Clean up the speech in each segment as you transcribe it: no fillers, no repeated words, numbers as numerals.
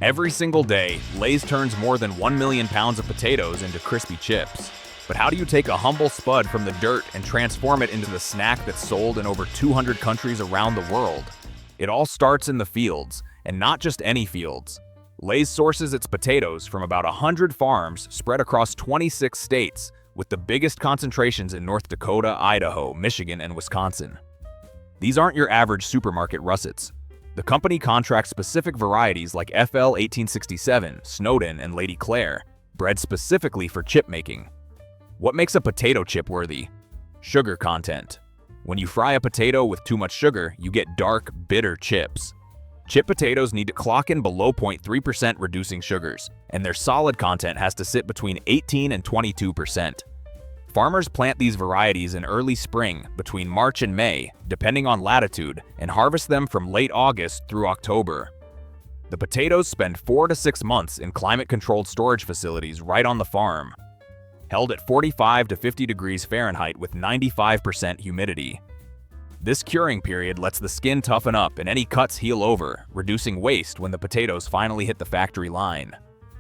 Every single day, Lay's turns more than 1 million pounds of potatoes into crispy chips. But how do you take a humble spud from the dirt and transform it into the snack that's sold in over 200 countries around the world? It all starts in the fields, and not just any fields. Lay's sources its potatoes from about 100 farms spread across 26 states, with the biggest concentrations in North Dakota, Idaho, Michigan, and Wisconsin. These aren't your average supermarket russets. The company contracts specific varieties like FL 1867, Snowden, and Lady Claire, bred specifically for chip making. What makes a potato chip worthy? Sugar content. When you fry a potato with too much sugar, you get dark, bitter chips. Chip potatoes need to clock in below 0.3% reducing sugars, and their solid content has to sit between 18 and 22%. Farmers plant these varieties in early spring, between March and May, depending on latitude, and harvest them from late August through October. The potatoes spend 4 to 6 months in climate-controlled storage facilities right on the farm, held at 45 to 50 degrees Fahrenheit with 95% humidity. This curing period lets the skin toughen up and any cuts heal over, reducing waste when the potatoes finally hit the factory line.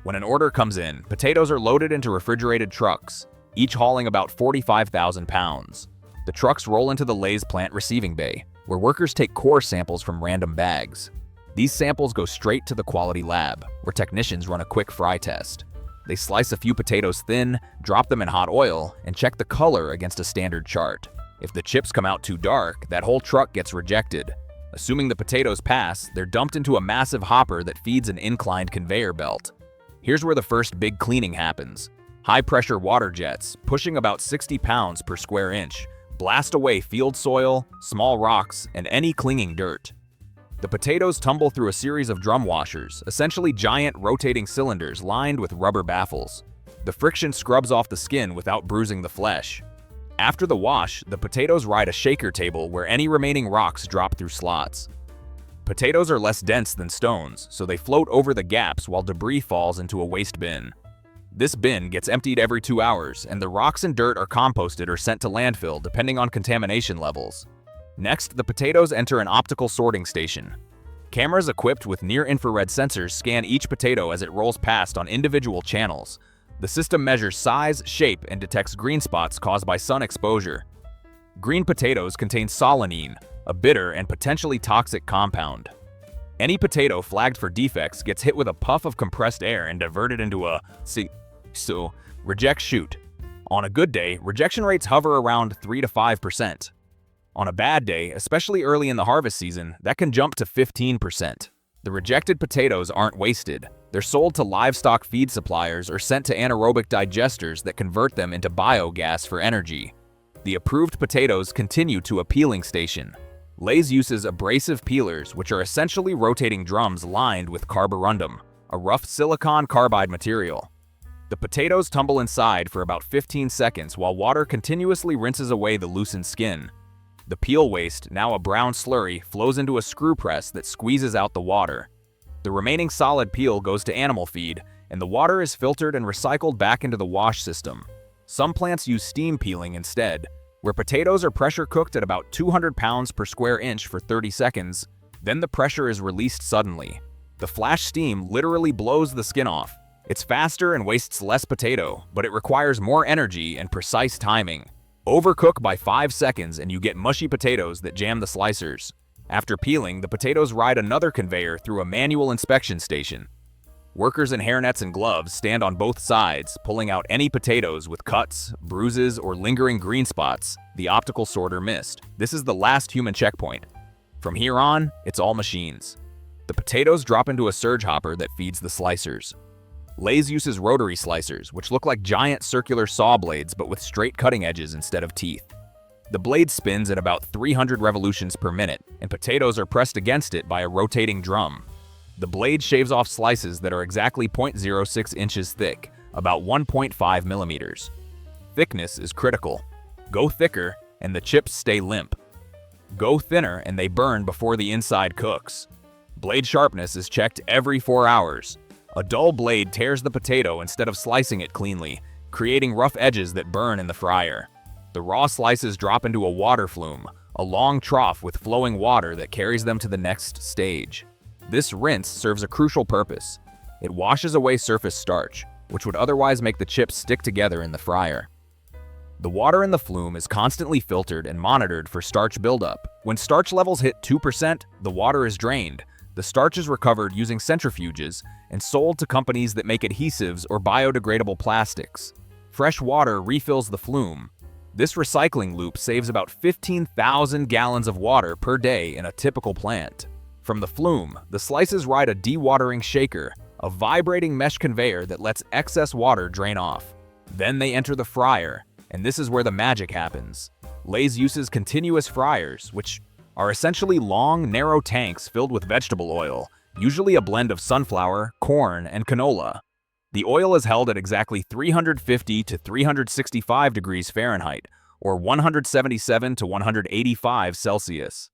When an order comes in, potatoes are loaded into refrigerated trucks, each hauling about 45,000 pounds. The trucks roll into the Lay's plant receiving bay, where workers take core samples from random bags. These samples go straight to the quality lab, where technicians run a quick fry test. They slice a few potatoes thin, drop them in hot oil, and check the color against a standard chart. If the chips come out too dark, that whole truck gets rejected. Assuming the potatoes pass, they're dumped into a massive hopper that feeds an inclined conveyor belt. Here's where the first big cleaning happens. High-pressure water jets, pushing about 60 pounds per square inch, blast away field soil, small rocks, and any clinging dirt. The potatoes tumble through a series of drum washers, essentially giant rotating cylinders lined with rubber baffles. The friction scrubs off the skin without bruising the flesh. After the wash, the potatoes ride a shaker table where any remaining rocks drop through slots. Potatoes are less dense than stones, so they float over the gaps while debris falls into a waste bin. This bin gets emptied every 2 hours, and the rocks and dirt are composted or sent to landfill depending on contamination levels. Next, the potatoes enter an optical sorting station. Cameras equipped with near-infrared sensors scan each potato as it rolls past on individual channels. The system measures size, shape, and detects green spots caused by sun exposure. Green potatoes contain solanine, a bitter and potentially toxic compound. Any potato flagged for defects gets hit with a puff of compressed air and diverted into a reject chute. On a good day, rejection rates hover around 3 to 5%. On a bad day, especially early in the harvest season, that can jump to 15%. The rejected potatoes aren't wasted. They're sold to livestock feed suppliers or sent to anaerobic digesters that convert them into biogas for energy. The approved potatoes continue to a peeling station. Lay's uses abrasive peelers, which are essentially rotating drums lined with carborundum, a rough silicon carbide material. The potatoes tumble inside for about 15 seconds while water continuously rinses away the loosened skin. The peel waste, now a brown slurry, flows into a screw press that squeezes out the water. The remaining solid peel goes to animal feed, and the water is filtered and recycled back into the wash system. Some plants use steam peeling instead, where potatoes are pressure cooked at about 200 pounds per square inch for 30 seconds. Then the pressure is released suddenly. The flash steam literally blows the skin off. It's faster and wastes less potato, but it requires more energy and precise timing. Overcook by 5 seconds and you get mushy potatoes that jam the slicers. After peeling, the potatoes ride another conveyor through a manual inspection station. Workers in hairnets and gloves stand on both sides, pulling out any potatoes with cuts, bruises, or lingering green spots the optical sorter missed. This is the last human checkpoint. From here on, it's all machines. The potatoes drop into a surge hopper that feeds the slicers. Lay's uses rotary slicers, which look like giant circular saw blades but with straight cutting edges instead of teeth. The blade spins at about 300 revolutions per minute, and potatoes are pressed against it by a rotating drum. The blade shaves off slices that are exactly 0.06 inches thick, about 1.5 millimeters. Thickness is critical. Go thicker, and the chips stay limp. Go thinner, and they burn before the inside cooks. Blade sharpness is checked every 4 hours. A dull blade tears the potato instead of slicing it cleanly, creating rough edges that burn in the fryer. The raw slices drop into a water flume, a long trough with flowing water that carries them to the next stage. This rinse serves a crucial purpose. It washes away surface starch, which would otherwise make the chips stick together in the fryer. The water in the flume is constantly filtered and monitored for starch buildup. When starch levels hit 2%, the water is drained. The starch is recovered using centrifuges and sold to companies that make adhesives or biodegradable plastics. Fresh water refills the flume. This recycling loop saves about 15,000 gallons of water per day in a typical plant. From the flume, the slices ride a dewatering shaker, a vibrating mesh conveyor that lets excess water drain off. Then they enter the fryer, and this is where the magic happens. Lay's uses continuous fryers, which are essentially long, narrow tanks filled with vegetable oil, usually a blend of sunflower, corn, and canola. The oil is held at exactly 350 to 365 degrees Fahrenheit, or 177 to 185 Celsius.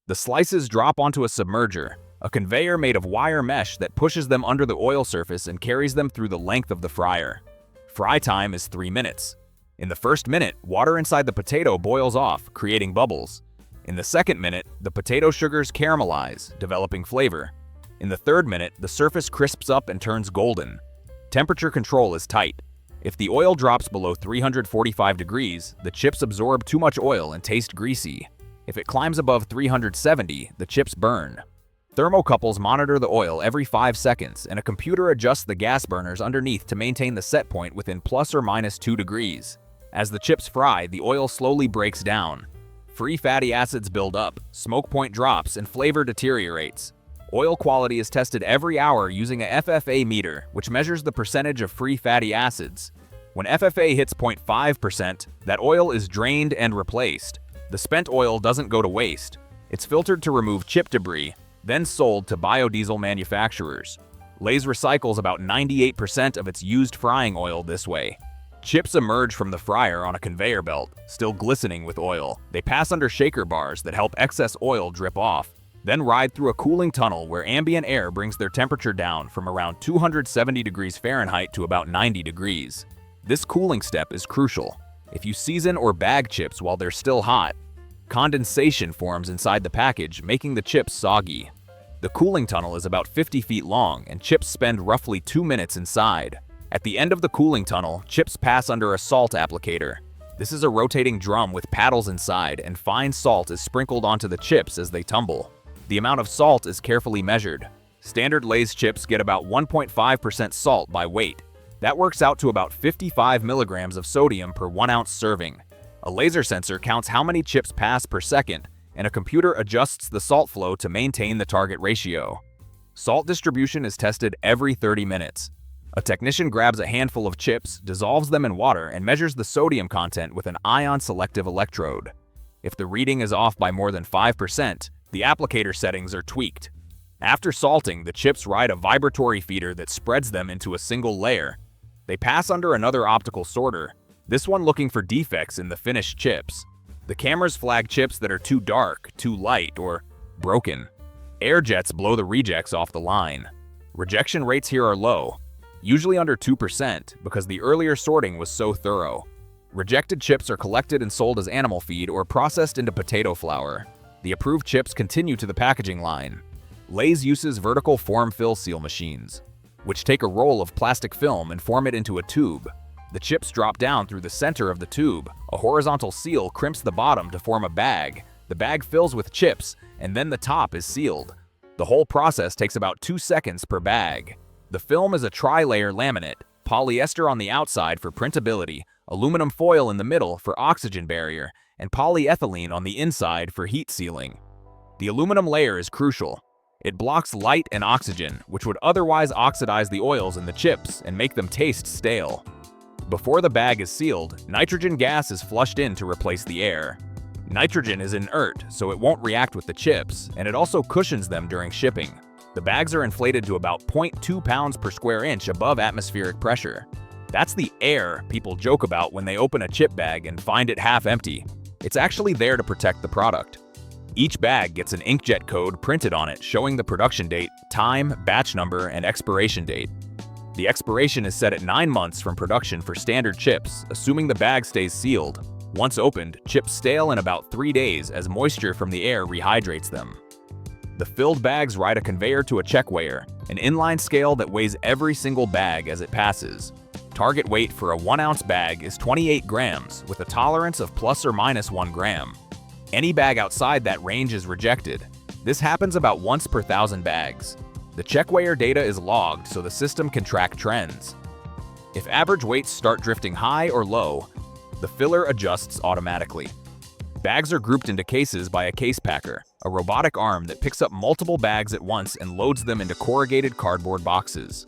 The slices drop onto a submerger, a conveyor made of wire mesh that pushes them under the oil surface and carries them through the length of the fryer. Fry time is 3 minutes. In the first minute, water inside the potato boils off, creating bubbles. In the second minute, the potato sugars caramelize, developing flavor. In the third minute, the surface crisps up and turns golden. Temperature control is tight. If the oil drops below 345 degrees, the chips absorb too much oil and taste greasy. If it climbs above 370, the chips burn. Thermocouples monitor the oil every 5 seconds, and a computer adjusts the gas burners underneath to maintain the set point within plus or minus 2 degrees. As the chips fry, the oil slowly breaks down. Free fatty acids build up, smoke point drops, and flavor deteriorates. Oil quality is tested every hour using a FFA meter, which measures the percentage of free fatty acids. When FFA hits 0.5%, that oil is drained and replaced. The spent oil doesn't go to waste. It's filtered to remove chip debris, then sold to biodiesel manufacturers. Lay's recycles about 98% of its used frying oil this way. Chips emerge from the fryer on a conveyor belt, still glistening with oil. They pass under shaker bars that help excess oil drip off, then ride through a cooling tunnel where ambient air brings their temperature down from around 270 degrees Fahrenheit to about 90 degrees. This cooling step is crucial. If you season or bag chips while they're still hot, condensation forms inside the package, making the chips soggy. The cooling tunnel is about 50 feet long, and chips spend roughly 2 minutes inside. At the end of the cooling tunnel, chips pass under a salt applicator. This is a rotating drum with paddles inside, and fine salt is sprinkled onto the chips as they tumble. The amount of salt is carefully measured. Standard Lay's chips get about 1.5% salt by weight. That works out to about 55 milligrams of sodium per 1 ounce serving. A laser sensor counts how many chips pass per second, and a computer adjusts the salt flow to maintain the target ratio. Salt distribution is tested every 30 minutes. A technician grabs a handful of chips, dissolves them in water, and measures the sodium content with an ion-selective electrode. If the reading is off by more than 5%, the applicator settings are tweaked. After salting, the chips ride a vibratory feeder that spreads them into a single layer. They pass under another optical sorter, this one looking for defects in the finished chips. The cameras flag chips that are too dark, too light, or broken. Air jets blow the rejects off the line. Rejection rates here are low, usually under 2% because the earlier sorting was so thorough. Rejected chips are collected and sold as animal feed or processed into potato flour. The approved chips continue to the packaging line. Lay's uses vertical form-fill seal machines, which take a roll of plastic film and form it into a tube. The chips drop down through the center of the tube. A horizontal seal crimps the bottom to form a bag. The bag fills with chips, and then the top is sealed. The whole process takes about 2 seconds per bag. The film is a tri-layer laminate, polyester on the outside for printability, aluminum foil in the middle for oxygen barrier, and polyethylene on the inside for heat sealing. The aluminum layer is crucial. It blocks light and oxygen, which would otherwise oxidize the oils in the chips and make them taste stale. Before the bag is sealed, nitrogen gas is flushed in to replace the air. Nitrogen is inert, so it won't react with the chips, and it also cushions them during shipping. The bags are inflated to about 0.2 pounds per square inch above atmospheric pressure. That's the air people joke about when they open a chip bag and find it half empty. It's actually there to protect the product. Each bag gets an inkjet code printed on it showing the production date, time, batch number, and expiration date. The expiration is set at 9 months from production for standard chips, assuming the bag stays sealed. Once opened, chips stale in about 3 days as moisture from the air rehydrates them. The filled bags ride a conveyor to a check weigher, an inline scale that weighs every single bag as it passes. Target weight for a 1-ounce bag is 28 grams, with a tolerance of plus or minus 1 gram. Any bag outside that range is rejected. This happens about once per 1,000 bags. The check weigher data is logged so the system can track trends. If average weights start drifting high or low, the filler adjusts automatically. Bags are grouped into cases by a case packer, a robotic arm that picks up multiple bags at once and loads them into corrugated cardboard boxes.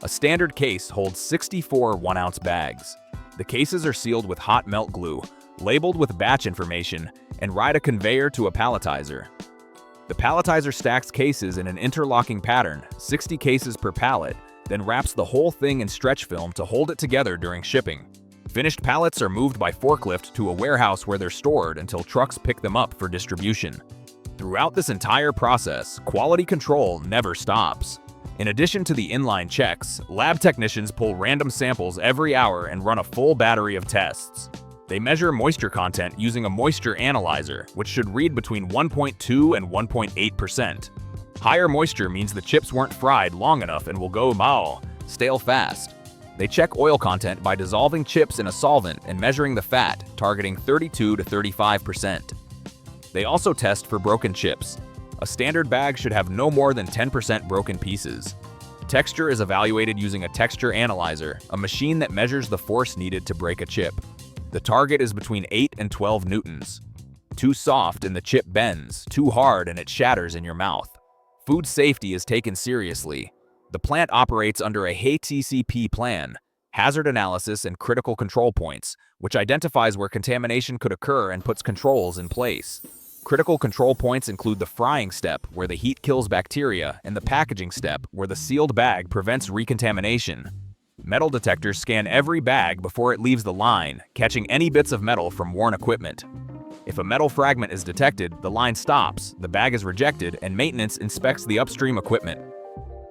A standard case holds 64 1-ounce bags. The cases are sealed with hot melt glue, labeled with batch information, and ride a conveyor to a palletizer. The palletizer stacks cases in an interlocking pattern, 60 cases per pallet, then wraps the whole thing in stretch film to hold it together during shipping. Finished pallets are moved by forklift to a warehouse where they're stored until trucks pick them up for distribution. Throughout this entire process, quality control never stops. In addition to the inline checks, lab technicians pull random samples every hour and run a full battery of tests. They measure moisture content using a moisture analyzer, which should read between 1.2 and 1.8%. Higher moisture means the chips weren't fried long enough and will go stale fast. They check oil content by dissolving chips in a solvent and measuring the fat, targeting 32 to 35%. They also test for broken chips. A standard bag should have no more than 10% broken pieces. Texture is evaluated using a texture analyzer, a machine that measures the force needed to break a chip. The target is between 8 and 12 newtons. Too soft and the chip bends, too hard and it shatters in your mouth. Food safety is taken seriously. The plant operates under a HACCP plan, Hazard Analysis and Critical Control Points, which identifies where contamination could occur and puts controls in place. Critical control points include the frying step, where the heat kills bacteria, and the packaging step, where the sealed bag prevents recontamination. Metal detectors scan every bag before it leaves the line, catching any bits of metal from worn equipment. If a metal fragment is detected, the line stops, the bag is rejected, and maintenance inspects the upstream equipment.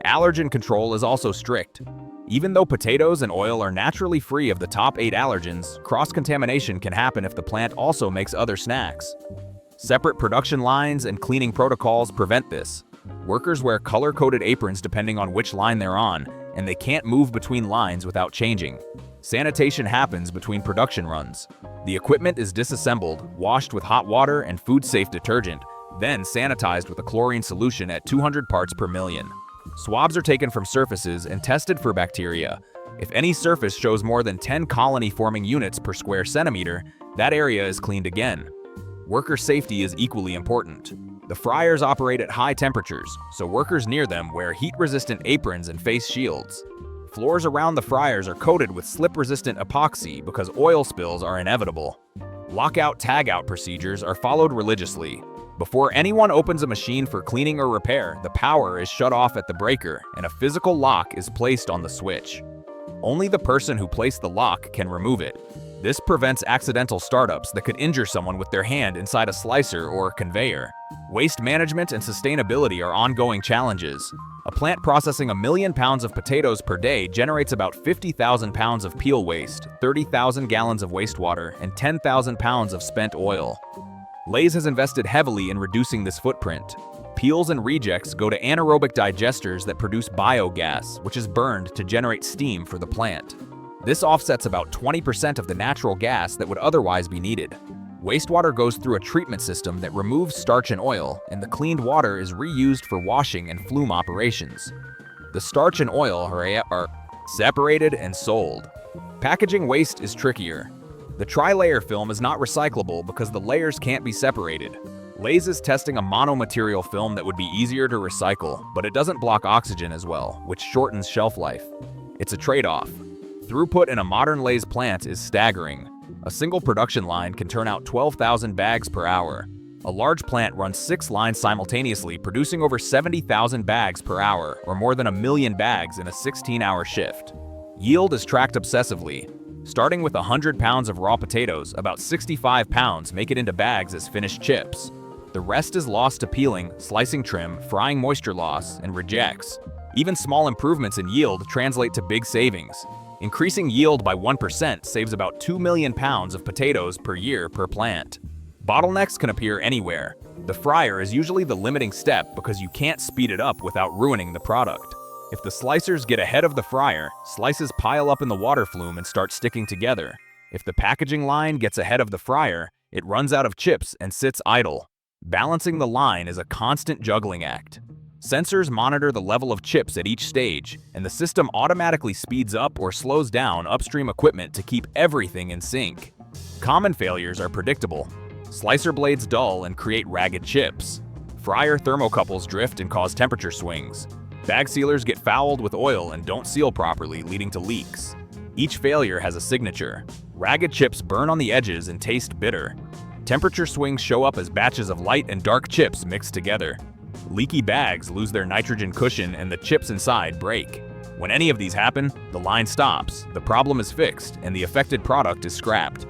Allergen control is also strict. Even though potatoes and oil are naturally free of the top 8 allergens, cross-contamination can happen if the plant also makes other snacks. Separate production lines and cleaning protocols prevent this. Workers wear color-coded aprons depending on which line they're on, and they can't move between lines without changing. Sanitation happens between production runs. The equipment is disassembled, washed with hot water and food-safe detergent, then sanitized with a chlorine solution at 200 parts per million. Swabs are taken from surfaces and tested for bacteria. If any surface shows more than 10 colony-forming units per square centimeter, that area is cleaned again. Worker safety is equally important. The fryers operate at high temperatures, so workers near them wear heat-resistant aprons and face shields. Floors around the fryers are coated with slip-resistant epoxy because oil spills are inevitable. Lockout-tagout procedures are followed religiously. Before anyone opens a machine for cleaning or repair, the power is shut off at the breaker and a physical lock is placed on the switch. Only the person who placed the lock can remove it. This prevents accidental startups that could injure someone with their hand inside a slicer or a conveyor. Waste management and sustainability are ongoing challenges. A plant processing 1 million pounds of potatoes per day generates about 50,000 pounds of peel waste, 30,000 gallons of wastewater, and 10,000 pounds of spent oil. Lay's has invested heavily in reducing this footprint. Peels and rejects go to anaerobic digesters that produce biogas, which is burned to generate steam for the plant. This offsets about 20% of the natural gas that would otherwise be needed. Wastewater goes through a treatment system that removes starch and oil, and the cleaned water is reused for washing and flume operations. The starch and oil are separated and sold. Packaging waste is trickier. The tri-layer film is not recyclable because the layers can't be separated. Lay's is testing a monomaterial film that would be easier to recycle, but it doesn't block oxygen as well, which shortens shelf life. It's a trade-off. Throughput in a modern Lay's plant is staggering. A single production line can turn out 12,000 bags per hour. A large plant runs 6 lines simultaneously, producing over 70,000 bags per hour, or more than 1 million bags in a 16-hour shift. Yield is tracked obsessively. Starting with 100 pounds of raw potatoes, about 65 pounds make it into bags as finished chips. The rest is lost to peeling, slicing trim, frying moisture loss, and rejects. Even small improvements in yield translate to big savings. Increasing yield by 1% saves about 2 million pounds of potatoes per year per plant. Bottlenecks can appear anywhere. The fryer is usually the limiting step because you can't speed it up without ruining the product. If the slicers get ahead of the fryer, slices pile up in the water flume and start sticking together. If the packaging line gets ahead of the fryer, it runs out of chips and sits idle. Balancing the line is a constant juggling act. Sensors monitor the level of chips at each stage, and the system automatically speeds up or slows down upstream equipment to keep everything in sync. Common failures are predictable. Slicer blades dull and create ragged chips. Fryer thermocouples drift and cause temperature swings. Bag sealers get fouled with oil and don't seal properly, leading to leaks. Each failure has a signature. Ragged chips burn on the edges and taste bitter. Temperature swings show up as batches of light and dark chips mixed together. Leaky bags lose their nitrogen cushion and the chips inside break. When any of these happen, the line stops, the problem is fixed, and the affected product is scrapped.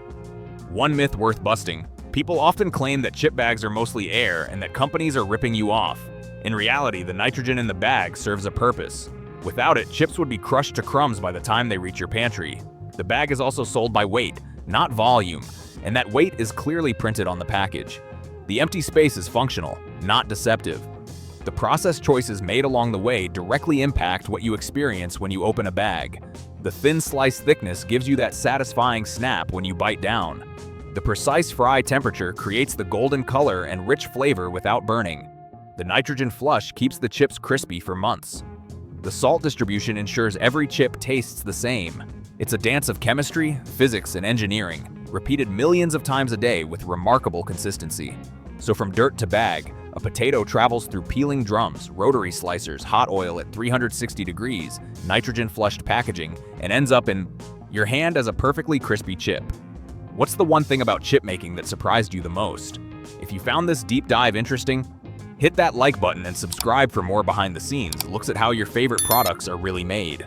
One myth worth busting. People often claim that chip bags are mostly air and that companies are ripping you off. In reality, the nitrogen in the bag serves a purpose. Without it, chips would be crushed to crumbs by the time they reach your pantry. The bag is also sold by weight, not volume, and that weight is clearly printed on the package. The empty space is functional, not deceptive. The process choices made along the way directly impact what you experience when you open a bag. The thin slice thickness gives you that satisfying snap when you bite down. The precise fry temperature creates the golden color and rich flavor without burning. The nitrogen flush keeps the chips crispy for months. The salt distribution ensures every chip tastes the same. It's a dance of chemistry, physics, and engineering, repeated millions of times a day with remarkable consistency. So from dirt to bag, a potato travels through peeling drums, rotary slicers, hot oil at 360 degrees, nitrogen-flushed packaging, and ends up in your hand as a perfectly crispy chip. What's the one thing about chip making that surprised you the most? If you found this deep dive interesting, hit that like button and subscribe for more behind the scenes looks at how your favorite products are really made.